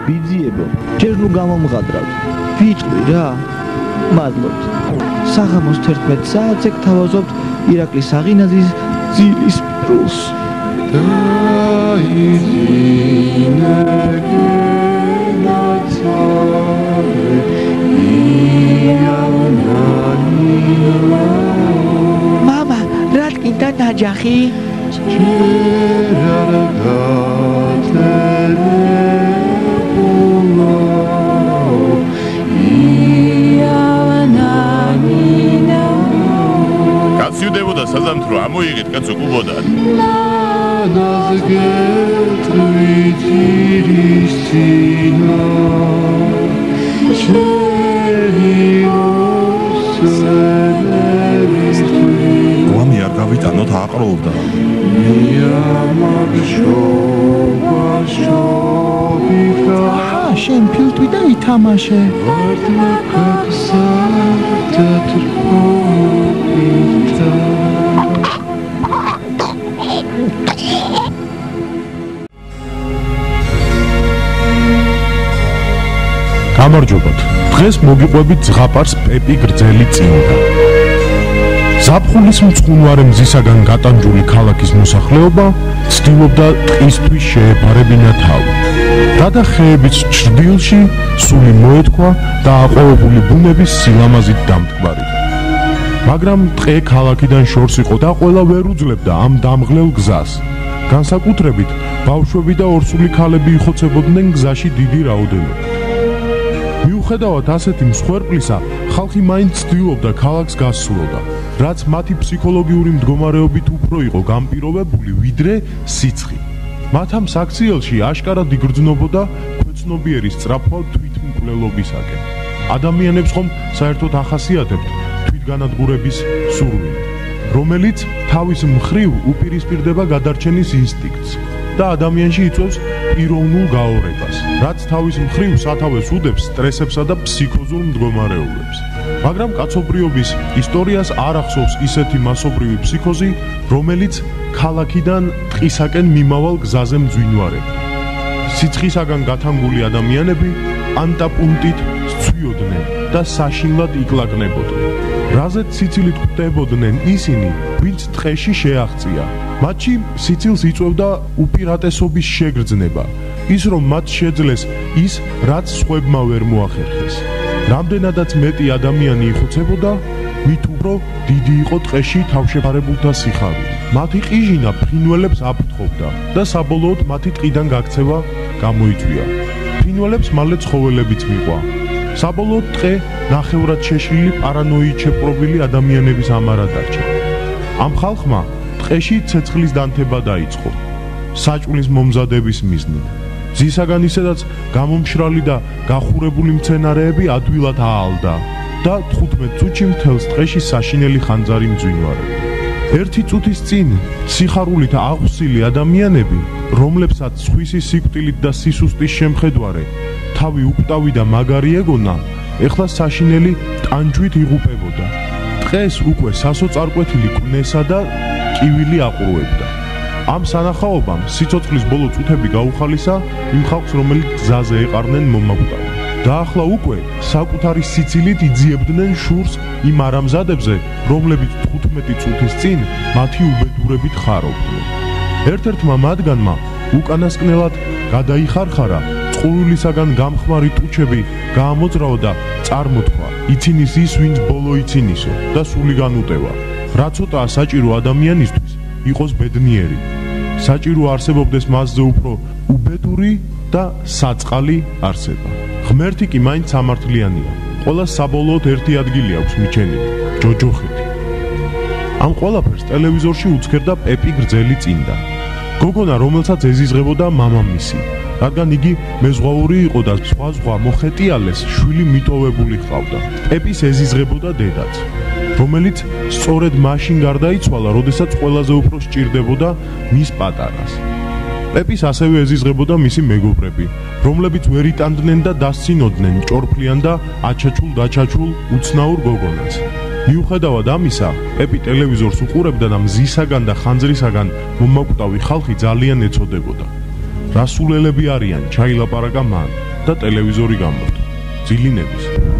ბიძიებო, ჯერ ნუ გამომღადრავთ. ვიწყდი რა. მადლობთ. საღამოს 11 საათზე გთავაზობთ ირაკლის აღინაზის ძილის პირულს. მამა, რა გინდა ნაჯახი? გაციუდებოდა საზამთრო ამოიღეთ კაცო კუბოდა გვამი არ გავიტანოთ აყროვდა შენ ფილტვი და ითამაშე გამარჯობათ. დღეს მოგიყვებით ზღაპარს პეპი გრძელი წინდა. ზაფხულის მწუნვარე მზისაგან გატანჯული ქალაქის მოსახლეობა ცდილობდა ტყისთვის შეეფარებინა თავი. რადა ხეების ჩრდილში სული მოეთქვა და აყვავებული ბუნების სილამაზით დამტკბარიყო. მაგრამ ტყე ქალაქიდან შორს იყო და ყველა ვერ უძლებდა ამ დამღლელ გზას. განსაკუთრებით ბავშვები და ორსული ქალები იხოცებოდნენ გზაში დიდი რაოდენობით. მიუხედავად ასეთი მსხვერპლისა, ხალხი მაინც ცდილობდა ქალაქს გასცლოდა, რაც მათი ფსიქოლოგიური მდგომარეობით უფრო იყო განპირობებული ვიდრე სიცხი. მათ ამ საქციელში აშკარად იგრძნობოდა ქვეცნობიერი სწრაფვა თვითმკვლელობისაკენ. ადამიანებს ხომ საერთოდ ახასიათებთ თვითგანადგურების სურვილი, რომელიც თავის მხრივ უპირისპირდება გადარჩენის ინსტინქტს და ადამიანში იწვევს პიროვნულ გაორებას, რაც თავის მხრივ სათავეს უდებს სტრესებსა და ფსიქოზულ მდგომარეობებს. მაგრამ კაცობრიობის ისტორიას არ ახსოვს ისეთი მასობრივი ფსიქოზი, რომელიც ქალაქიდან ტყისაკენ მიმავალ გზაზე მძვინვარებდა. სიცხისაგან გათანგული ადამიანები ანტაპუნქტით სცვიოდნენ და საშინლად იკლაკნებოდნენ. რაზეც სიცილით ხვდებოდნენ ისინი, ვინც ტყეში შეაღწია. მათში სიცილს იწვევდა უპირატესობის შეგრძნება, ის რომ მათ შეძლეს ის, რაც სხვებმა ვერ მოახერხეს. რამდენადაც მეტი ადამიანი იხოცებოდა, მით უფრო დიდი იყო ტყეში თავშეფარებულთა სიხარული. მათი ყიჟინა ფრინველებს აფრთხობდა და საბოლოოდ მათი ტყიდან გაქცევა გამოიწვია. ფრინველებს მალე ცხოველებიც მიყვა. საბოლოოდ ტყე ნახევრად შეშლილი პარანოით შეპყრობილი ადამიანების ამარა დარჩა. ამ ხალხმა ტყეში ცეცხლის დანთება დაიწყო, საჭმლის მომზადების მიზნით. ზისაგან ისედაც გამომშრალი და გახურებული მცენარეები ადვილად აალდა და 15 წუთში მთელს ტყეში საშინელი ხანძარი მძვინვარებდა. ერთი წუთის წინ სიხარულით აღვსილი ადამიანები, რომლებსაც სხვისი სიკვდილით და სისუსტის შემხედვარე თავი უკვდავი და მაგარი ეგონა, ეხლა საშინელი ტანჯვით იღუპებოდა. ტყეს უკვე სასოწარკვეთილი კვნესა და კივილი აყურებდა. ამ სანახაობამ სიცოცხლის ბოლო წუთები გაუხალისა იმ ხალხს, რომელიც გზაზე ეყარნენ მომაკვდავი. და ახლა უკვე საკუთარი სიცილით იძიებდნენ შურს იმ არამზადებზე, რომლებიც 15 წუთის წინ მათი უბედურებით ხარობდნენ. ერთ-ერთმა მათგანმა უკანასკნელად გადაიხარხარა წყურულისაგან გამხმარი ტუჩები გაამოძრავა და წარმოთქვა, ცინის ის, ვინც ბოლო იცინისო და სული განუტევა. რა ცოტაა საჭირო ადამიანისთვის იყოს ბედნიერი. საჭირო არსებობდეს მასზე უფრო უბედური და საწყალი არსება. ღმერთი კი მაინც სამართლიანია. ყველას საბოლოოდ ერთი ადგილი აქვს მიჩენილი, ჯოჯოხეთი. ამ ყველაფერს ტელევიზორში უცქერდა პეპი გრძელი წინდა. გოგონა, რომელსაც ეზიზღებოდა მამამისი, რადგან იგი მეზღვაური იყო და სხვა მოხეტიალეს შვილი მიტოვებული ჰყავდა. პეპის ეზიზღებოდა დედაც, რომელიც სწორედ მაშინ გარდაიცვალა, როდესაც ყველაზე უფრო სჭირდებოდა მის პატარას. პეპის ასევე ეზიზღებოდა მისი მეგობრები, რომლებიც ვერ იტანდნენ და დასცინოდნენ ჭორფლიან და აჩაჩულ-დაჩაჩულ უცნაურ გოგონას. მიუხედავად ამისა, პეპი ტელევიზორს უყურებდა და მზისაგან და ხანძრისაგან მომაკვდავი ხალხი ძალიან ეცოდებოდა. რა სულელები არიან, ჩაილაპარაკა მან. და ტელევიზორი გამოვთ. ძილინების